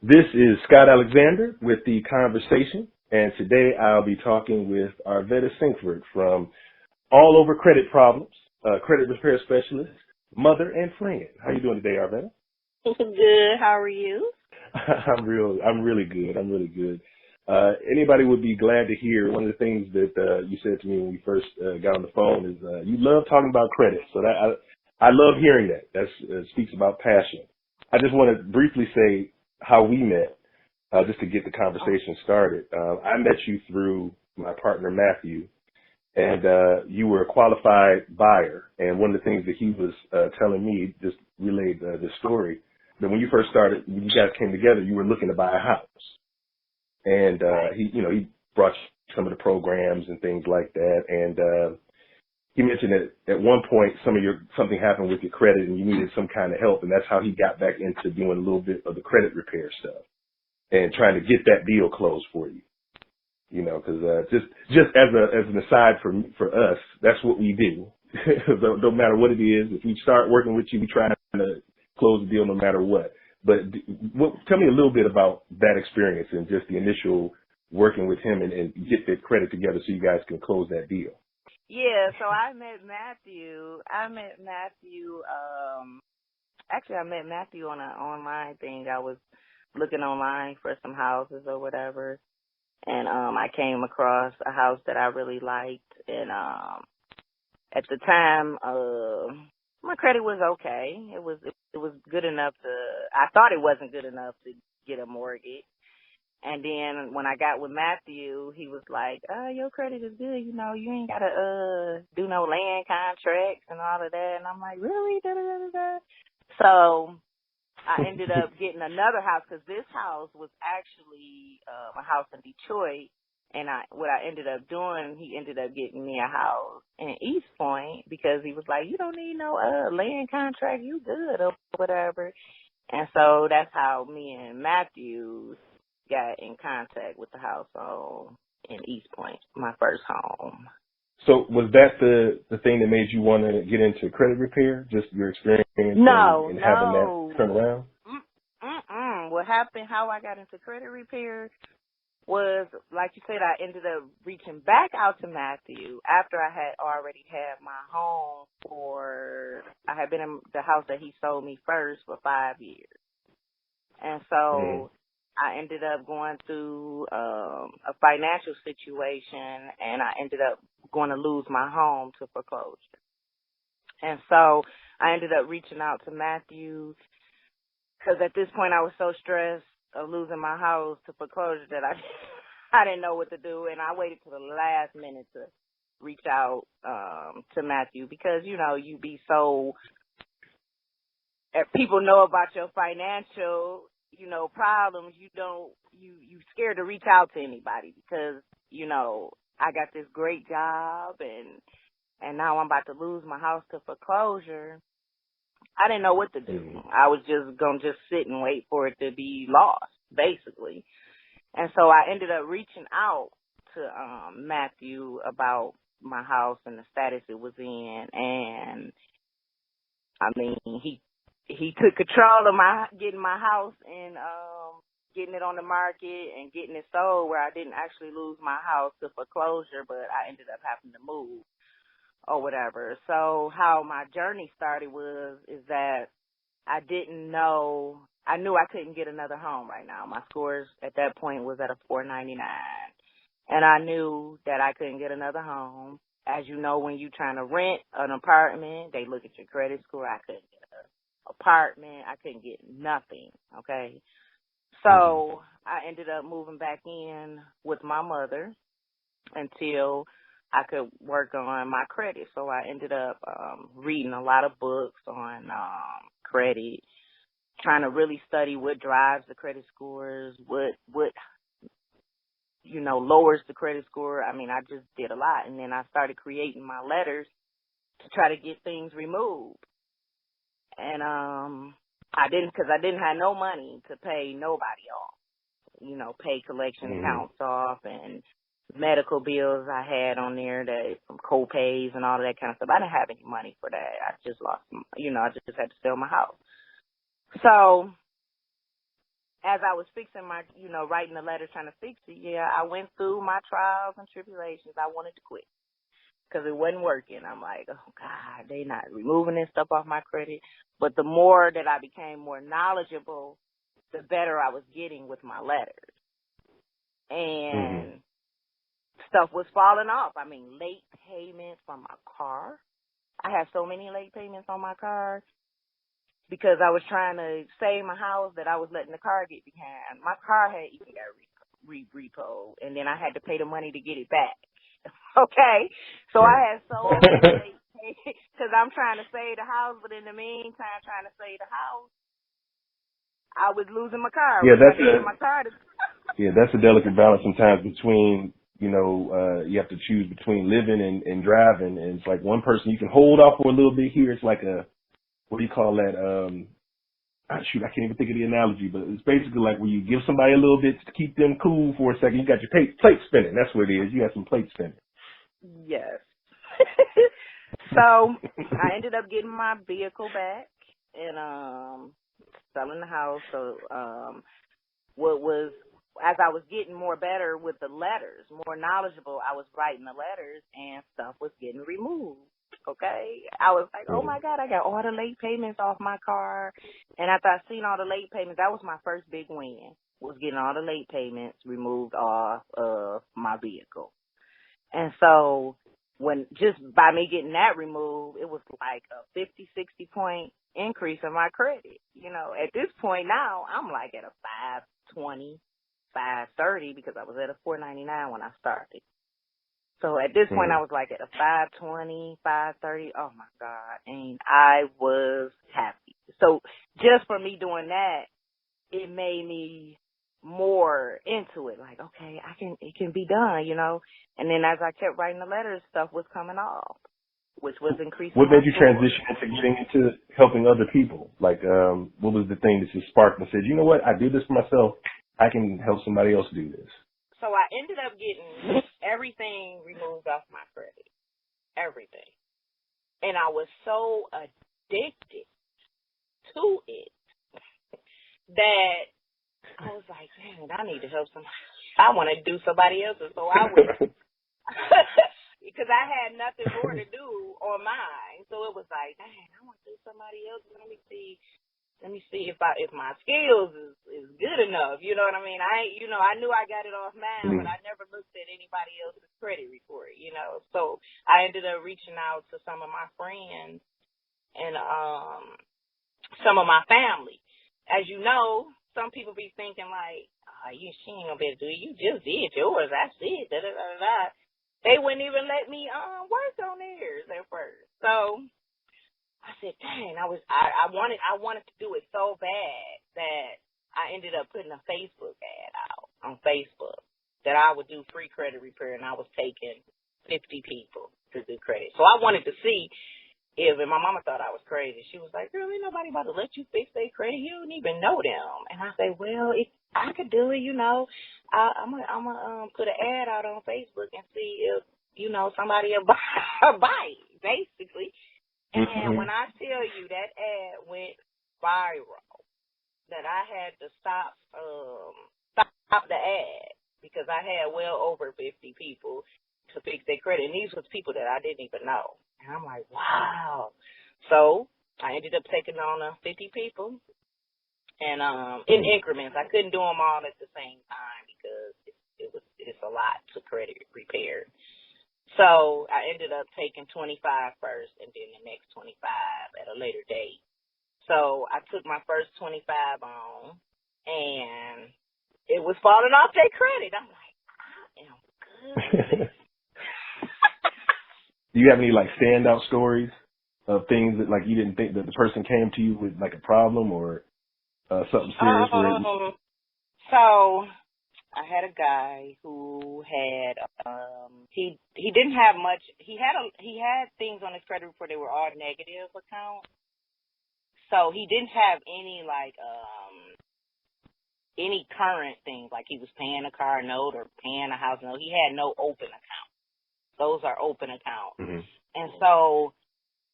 This is Scott Alexander with The Conversation, and today I'll be talking with Arvetta Sinkford from All Over Credit Problems, credit repair specialist, mother, and friend. How you doing today, Arvetta? Good. How are you? I'm really good. Anybody would be glad to hear one of the things that you said to me when we first got on the phone is you love talking about credit. So that I love hearing that. That speaks about passion. I just want to briefly say how we met, just to get the conversation started. I met you through my partner, Matthew, and you were a qualified buyer. And one of the things that he was telling me, just relayed the story, that when you first started, when you guys came together, you were looking to buy a house. And he brought some of the programs and things like that. And he mentioned that at one point something happened with your credit and you needed some kind of help, and that's how he got back into doing a little bit of the credit repair stuff and trying to get that deal closed for you. You know, because just as an aside for us, that's what we do. No matter what it is, if we start working with you, we try to close the deal no matter what. But tell me a little bit about that experience and just the initial working with him and get that credit together so you guys can close that deal. Yeah, so I met Matthew. Actually, I met Matthew on an online thing. I was looking online for some houses or whatever, and I came across a house that I really liked. And at the time, my credit was okay. It was good enough I thought it wasn't good enough to get a mortgage. And then when I got with Matthew, he was like, your credit is good. You know, you ain't got to do no land contracts and all of that. And I'm like, really? Da-da-da-da-da. So I ended up getting another house because this house was actually a house in Detroit. And what I ended up doing, he ended up getting me a house in East Point because he was like, you don't need no land contract. You good or whatever. And so that's how me and Matthew got in contact with the household in East Point, my first home. So was that the thing that made you want to get into credit repair? Just your experience and having that turn around? What happened, how I got into credit repair was, like you said, I ended up reaching back out to Matthew after I had already had my home I had been in the house that he sold me first for 5 years. And so I ended up going through a financial situation, and I ended up going to lose my home to foreclosure. And so I ended up reaching out to Matthew because at this point I was so stressed of losing my house to foreclosure that I didn't know what to do, and I waited till the last minute to reach out to Matthew because, you know, you be so – if people know about your financial – you know, problems, you scared to reach out to anybody because, you know, I got this great job and now I'm about to lose my house to foreclosure. I didn't know what to do. I was just going to just sit and wait for it to be lost, basically. And so I ended up reaching out to Matthew about my house and the status it was in. And, I mean, he took control of getting my house and getting it on the market and getting it sold where I didn't actually lose my house to foreclosure, but I ended up having to move or whatever. So how my journey started is that I knew I couldn't get another home right now. My scores at that point was at a 499. And I knew that I couldn't get another home. As you know, when you're trying to rent an apartment, they look at your credit score. I couldn't get apartment. I couldn't get nothing, okay? So I ended up moving back in with my mother until I could work on my credit. So I ended up reading a lot of books on credit, trying to really study what drives the credit scores, what lowers the credit score. I mean, I just did a lot. And then I started creating my letters to try to get things removed. And I didn't have no money to pay nobody off, pay collection accounts off and medical bills I had on there, that co-pays and all of that kind of stuff. I didn't have any money for that. I just lost, I just had to sell my house. So as I was fixing my, writing the letter, trying to fix it, I went through my trials and tribulations. I wanted to quit because it wasn't working. I'm like, oh, God, they not removing this stuff off my credit. But the more that I became more knowledgeable, the better I was getting with my letters. And stuff was falling off. I mean, late payments on my car. I had so many late payments on my car because I was trying to save my house that I was letting the car get behind. My car had even got repoed, and then I had to pay the money to get it back. Okay? So I had so many late payments because I'm trying to save the house, but in the meantime, trying to save the house, I was losing my car. Yeah, that's a delicate balance sometimes between, you have to choose between living and driving. And it's like one person you can hold off for a little bit here. It's like what do you call that? I can't even think of the analogy, but it's basically like when you give somebody a little bit to keep them cool for a second. You got your plate spinning. That's what it is. You got some plate spinning. Yes. So I ended up getting my vehicle back and selling the house. So as I was getting more better with the letters, more knowledgeable, I was writing the letters and stuff was getting removed. Okay. I was like, oh my God, I got all the late payments off my car. And after I seen all the late payments, that was my first big win, was getting all the late payments removed off of my vehicle. And so just by me getting that removed, it was like a 50, 60 point increase in my credit. At this point now, I'm like at a 520, 530 because I was at a 499 when I started. So at this point, I was like at a 520, 530. Oh my God. And I was happy. So just for me doing that, it made me more into it. Like, okay, it can be done, And then as I kept writing the letters, stuff was coming off, which was increasing. What made you transition into getting into helping other people? Like, what was the thing that just sparked and said, you know what, I do this for myself. I can help somebody else do this. So I ended up getting everything removed off my credit. Everything. And I was so addicted to it that I was like, man, I need to help somebody. I want to do somebody else's. So I went, because I had nothing more to do on mine. So it was like, dang, I want to do somebody else's. Let me see if my skills is good enough. You know what I mean? I knew I got it off mine, but I never looked at anybody else's credit report, So I ended up reaching out to some of my friends and some of my family. As you know, some people be thinking like, she ain't gonna be able to do it. You just did yours. That's it. Da, da, da, da. They wouldn't even let me work on theirs at first. So I said, dang, I wanted to do it so bad that I ended up putting a Facebook ad out on Facebook that I would do free credit repair, and I was taking 50 people to do credit. So I wanted to see and my mama thought I was crazy. She was like, girl, ain't nobody about to let you fix their credit. You don't even know them. And I say, well, if I could do it, I'm gonna put an ad out on Facebook and see if, somebody will buy it, basically. And when I tell you that ad went viral, that I had to stop the ad because I had well over 50 people to fix their credit. And these was people that I didn't even know. And I'm like, wow. So I ended up taking on 50 people and in increments. I couldn't do them all at the same time because it's a lot to credit repair. So I ended up taking 25 first and then the next 25 at a later date. So I took my first 25 on and it was falling off their credit. I'm like, I am good. Do you have any like standout stories of things that like you didn't think that the person came to you with like a problem or something serious? So I had a guy who had he didn't have much. He had things on his credit report that were all negative accounts. So he didn't have any like any current things like he was paying a car note or paying a house note. He had no open account. Those are open accounts. Mm-hmm. And so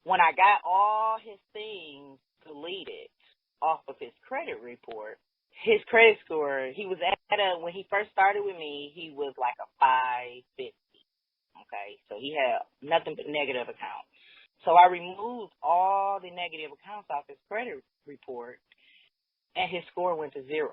when I got all his things deleted off of his credit report, his credit score, he was when he first started with me, he was like a 550. Okay, so he had nothing but negative accounts. So I removed all the negative accounts off his credit report, and his score went to 0.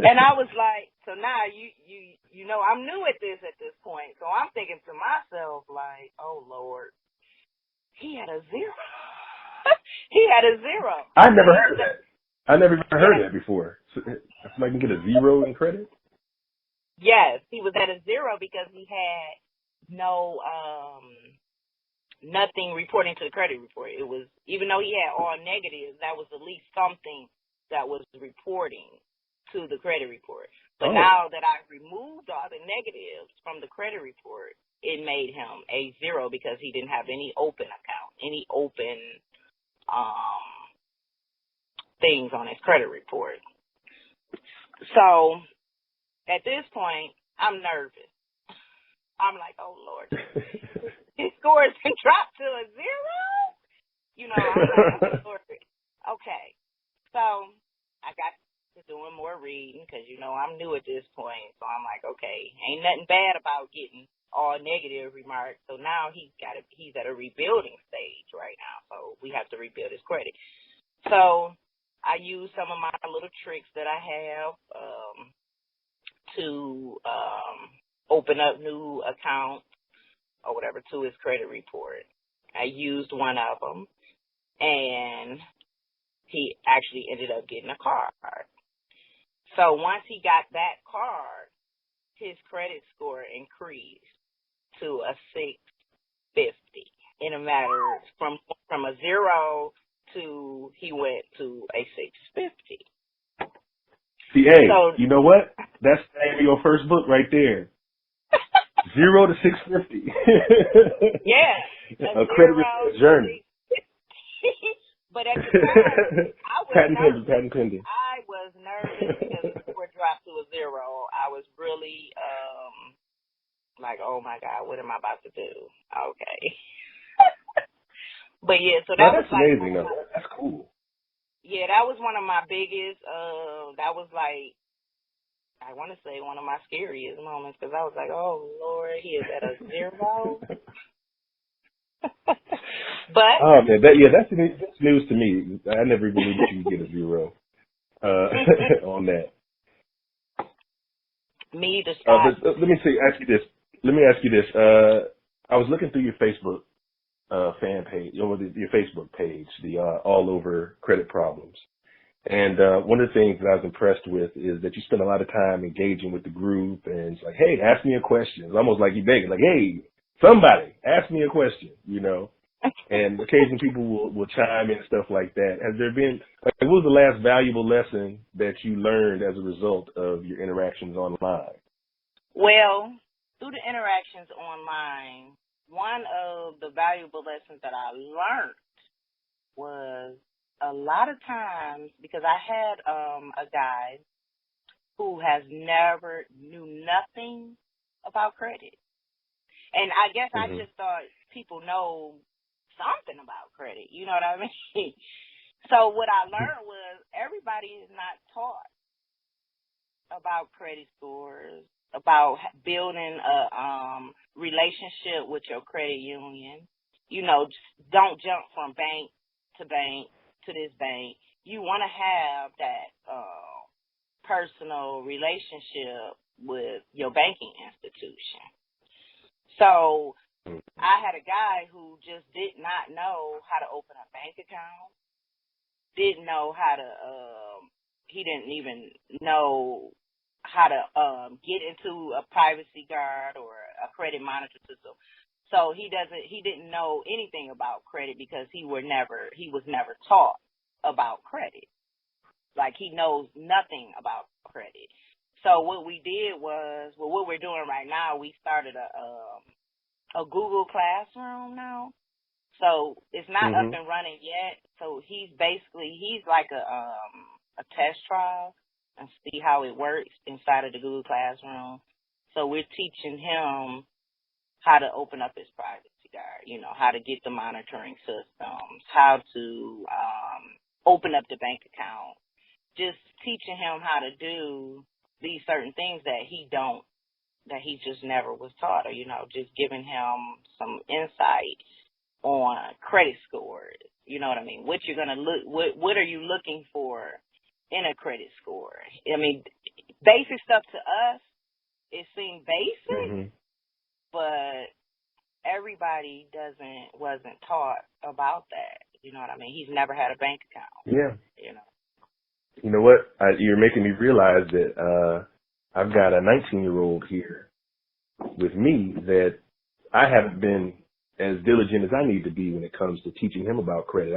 And I was like, so now you know I'm new at this point, so I'm thinking to myself like, oh Lord, he had a 0. He had a 0. I never heard of that. I never even heard of that before. So, somebody can get a 0 in credit? Yes, he was at a 0 because he had no nothing reporting to the credit report. It was, even though he had all negatives, that was at least something that was reporting to the credit report. But now that I removed all the negatives from the credit report, it made him a 0 because he didn't have any open account, any open things on his credit report. So at this point, I'm nervous. I'm like, oh Lord, his score has been dropped to a 0. You know, I'm like, oh Lord. Okay, so I got to doing more reading because, you know, I'm new at this point. So I'm like, okay, ain't nothing bad about getting all negative remarks. So now he's at a rebuilding stage right now. So we have to rebuild his credit. So I use some of my little tricks that I have to open up new accounts or whatever to his credit report. I used one of them, and he actually ended up getting a card. So once he got that card, his credit score increased to a 650 in a matter from a 0 to he went to a 650. See, hey, so, you know what? That's the name of your first book right there. 0 to 650. Yeah. A credit report journey. But at the time, I was patent pending. I was nervous because the score dropped to a 0. I was really like, oh my God, what am I about to do? Okay. But yeah, so that's amazing though. That's cool. Yeah, that was one of my biggest. That was like, I want to say one of my scariest moments because I was like, oh Lord, he is at a 0. But man, that's news to me. I never even knew that you could get a 0 on that. Me, the Scott. But let me ask you this. I was looking through your Facebook fan page, or your Facebook page, the All Over Credit Problems. And one of the things that I was impressed with is that you spend a lot of time engaging with the group, and it's like, hey, ask me a question. It's almost like you begging, like, hey, somebody, ask me a question, you know. And occasionally people will chime in and stuff like that. Has there been, like, what was the last valuable lesson that you learned as a result of your interactions online? Well, through the interactions online, one of the valuable lessons that I learned was a lot of times, because I had a guy who has never knew nothing about credit. And I guess I just thought people know something about credit. You know what I mean? So what I learned was everybody is not taught about credit scores, about building a relationship with your credit union. You know, don't jump from bank to bank to this bank. You want to have that personal relationship with your banking institution. So I had a guy who just did not know how to open a bank account, didn't know how to, he didn't even know how to get into a privacy guard or a credit monitor system. So he didn't know anything about credit because he was never taught about credit. Like, he knows nothing about credit. So what we did was, what we're doing right now, we started a Google Classroom now. So it's not up and running yet. So he's like a test trial and see how it works inside of the Google Classroom. So we're teaching him how to open up his privacy guard, you know, how to get the monitoring systems, how to open up the bank account. Just teaching him how to do these certain things that he just never was taught, or, just giving him some insight on credit scores. You know what I mean? What you're going to what are you looking for in a credit score? I mean, basic stuff to us, it seemed basic, but everybody wasn't taught about that. You know what I mean? He's never had a bank account. Yeah. You know what? You're making me realize that I've got a 19-year-old here with me that I haven't been as diligent as I need to be when it comes to teaching him about credit.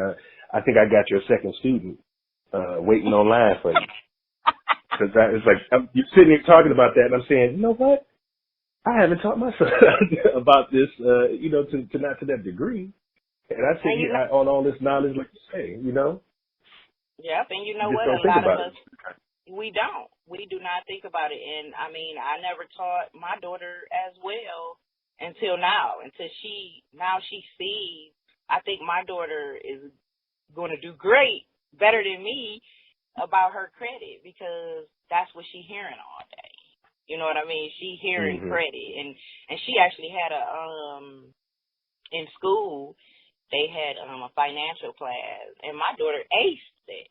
I think I got your second student waiting online for you. Because it's like, you're sitting here talking about that, and I'm saying, you know what? I haven't taught my son about this, to not to that degree. And I sit here on all this knowledge, like you say, Yep, and you know what? A lot of us, we don't. We do not think about it. And, I mean, I never taught my daughter as well until now, until she sees. I think my daughter is going to do great, better than me, about her credit, because that's what she's hearing all day. You know what I mean? She hearing credit, and she actually had in school they had a financial class, and my daughter aced it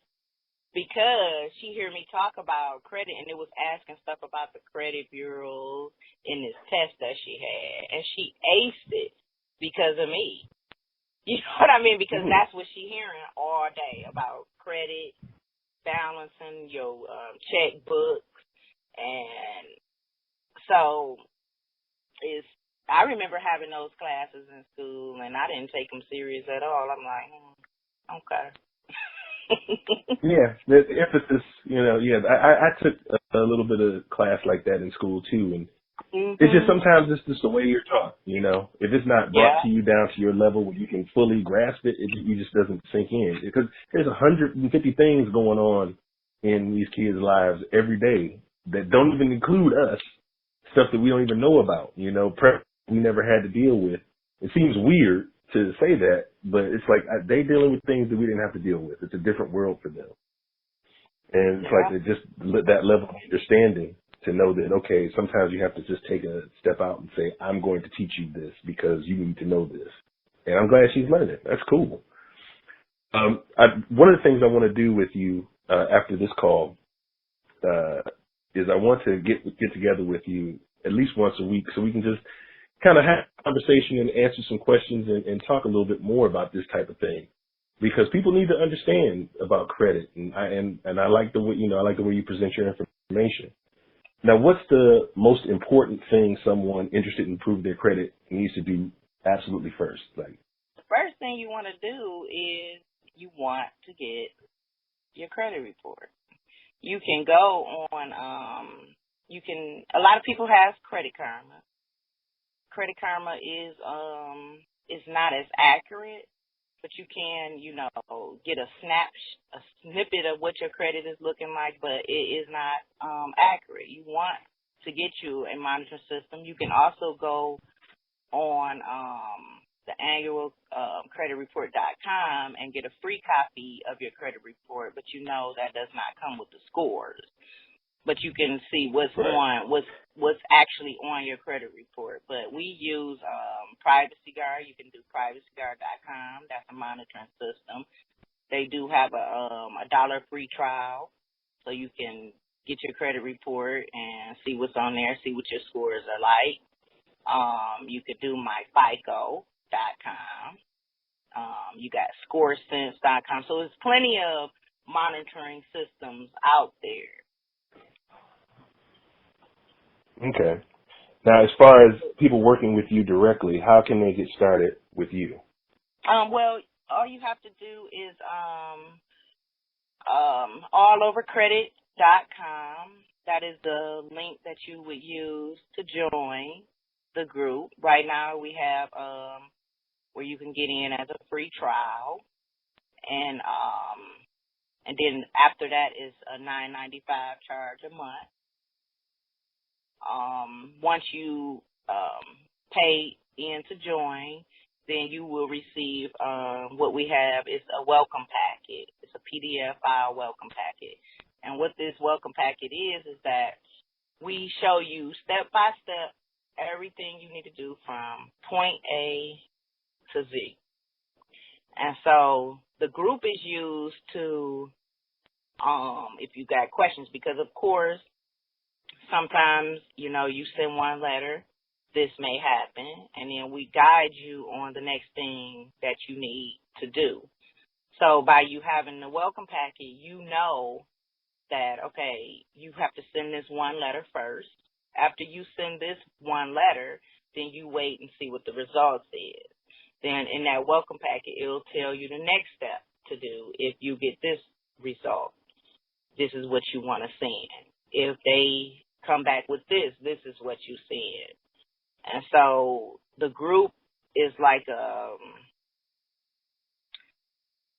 because she heard me talk about credit, and it was asking stuff about the credit bureaus in this test that she had, and she aced it because of me. You know what I mean? Because that's what she hearing all day about credit, balancing your checkbooks, and so I remember having those classes in school, and I didn't take them serious at all. I'm like, okay. Yeah, the emphasis, I took a little bit of class like that in school too, and it's just sometimes it's just the way you're taught. If it's not brought to you down to your level where you can fully grasp it, it just doesn't sink in, because there's 150 things going on in these kids' lives every day that don't even include us, stuff that we don't even know about. Prep we never had to deal with. It seems weird to say that, but it's like they dealing with things that we didn't have to deal with. It's a different world for them. And it's like just that level of understanding to know that, okay, sometimes you have to just take a step out and say, I'm going to teach you this because you need to know this. And I'm glad she's learning. That's cool. One of the things I want to do with you after this call is I want to get together with you at least once a week so we can just kind of have a conversation and answer some questions and talk a little bit more about this type of thing, because people need to understand about credit, and I like the way you present your information. Now, what's the most important thing someone interested in improving their credit needs to do absolutely first? First thing you want to do is you want to get your credit report. You can go on. A lot of people have Credit Karma. Credit Karma is not as accurate, but you can, get a snippet of what your credit is looking like, but it is not accurate. You want to get you a monitoring system. You can also go on the annual creditreport.com and get a free copy of your credit report, but that does not come with the scores. But you can see what's actually on your credit report. But we use Privacy Guard. You can do privacyguard.com. That's a monitoring system. They do have a $1 free trial, so you can get your credit report and see what's on there, see what your scores are like. You could do myfico.com. You got scoresense.com. So there's plenty of monitoring systems out there. Okay. Now, as far as people working with you directly, how can they get started with you? Well, all you have to do is allovercredit.com. That is the link that you would use to join the group. Right now we have where you can get in as a free trial, and then after that is a $9.95 charge a month. Once you pay in to join, then you will receive what we have is a welcome packet. It's a PDF file welcome packet. And what this welcome packet is that we show you step by step everything you need to do from point A to Z. And so the group is used to, if you got questions, because of course, sometimes, you send one letter, this may happen, and then we guide you on the next thing that you need to do. So by you having the welcome packet, you know that, okay, you have to send this one letter first. After you send this one letter, then you wait and see what the results is. Then in that welcome packet, it'll tell you the next step to do. If you get this result, this is what you want to send. If they come back with this is what you send. And so the group is like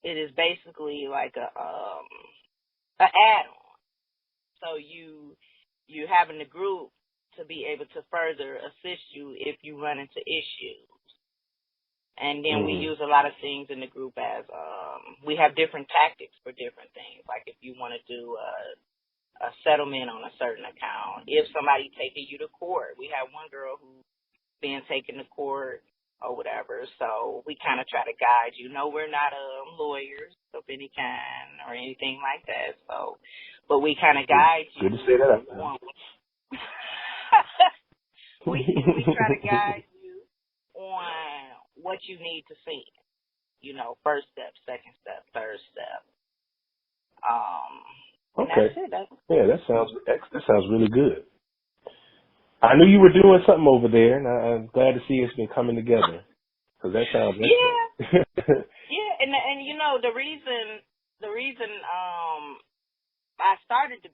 it is basically like an add-on. So you having the group to be able to further assist you if you run into issues. And then we use a lot of things in the group as we have different tactics for different things. Like if you want to do a settlement on a certain account, if somebody taking you to court, we have one girl who's being taken to court or whatever. So we kind of try to guide you. No, we're not lawyers of any kind or anything like that. So, but we kind of guide you. Good to say that. we try to guide you on what you need to see. First step, second step, third step. Okay. That's it. Yeah, that sounds really good. I knew you were doing something over there, and I'm glad to see it's been coming together. Because that sounds excellent. Yeah, and the reason I started the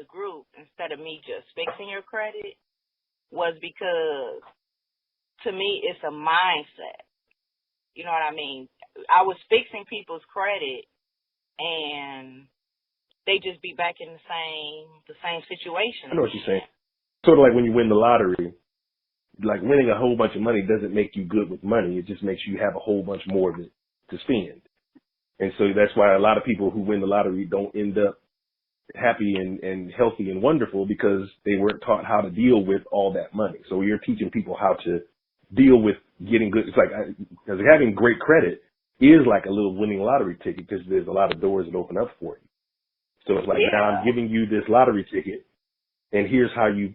group instead of me just fixing your credit was because to me it's a mindset. You know what I mean? I was fixing people's credit and they just be back in the same situation. I know what you're saying. Sort of like when you win the lottery, like winning a whole bunch of money doesn't make you good with money. It just makes you have a whole bunch more of it to spend. And so that's why a lot of people who win the lottery don't end up happy and healthy and wonderful, because they weren't taught how to deal with all that money. So you're teaching people how to deal with getting good. It's like, because having great credit is like a little winning lottery ticket, because there's a lot of doors that open up for you. So it's like, now I'm giving you this lottery ticket, and here's how you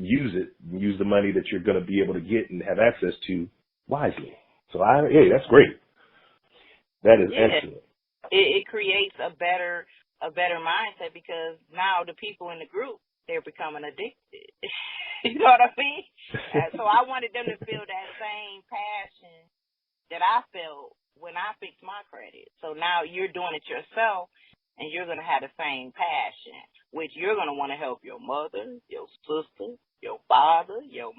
use it, use the money that you're going to be able to get and have access to wisely. So that's great. That is excellent. It creates a better mindset, because now the people in the group, they're becoming addicted. You know what I mean? And so I wanted them to feel that same passion that I felt when I fixed my credit. So now you're doing it yourself, and you're going to have the same passion, which you're going to want to help your mother, your sister, your father, your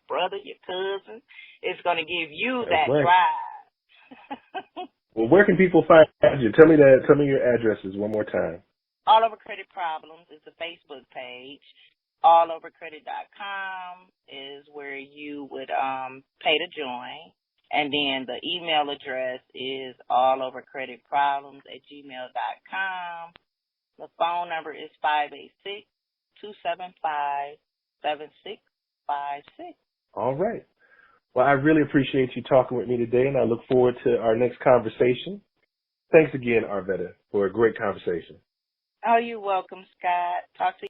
brother, your cousin. It's going to give you that drive. Well, where can people find you? Tell me your addresses one more time. All Over Credit Problems is the Facebook page. allovercredit.com is where you would pay to join. And then the email address is allovercreditproblems@gmail.com. The phone number is 586-275-7656. All right. Well, I really appreciate you talking with me today, and I look forward to our next conversation. Thanks again, Arvetta, for a great conversation. Oh, you're welcome, Scott. Talk to you.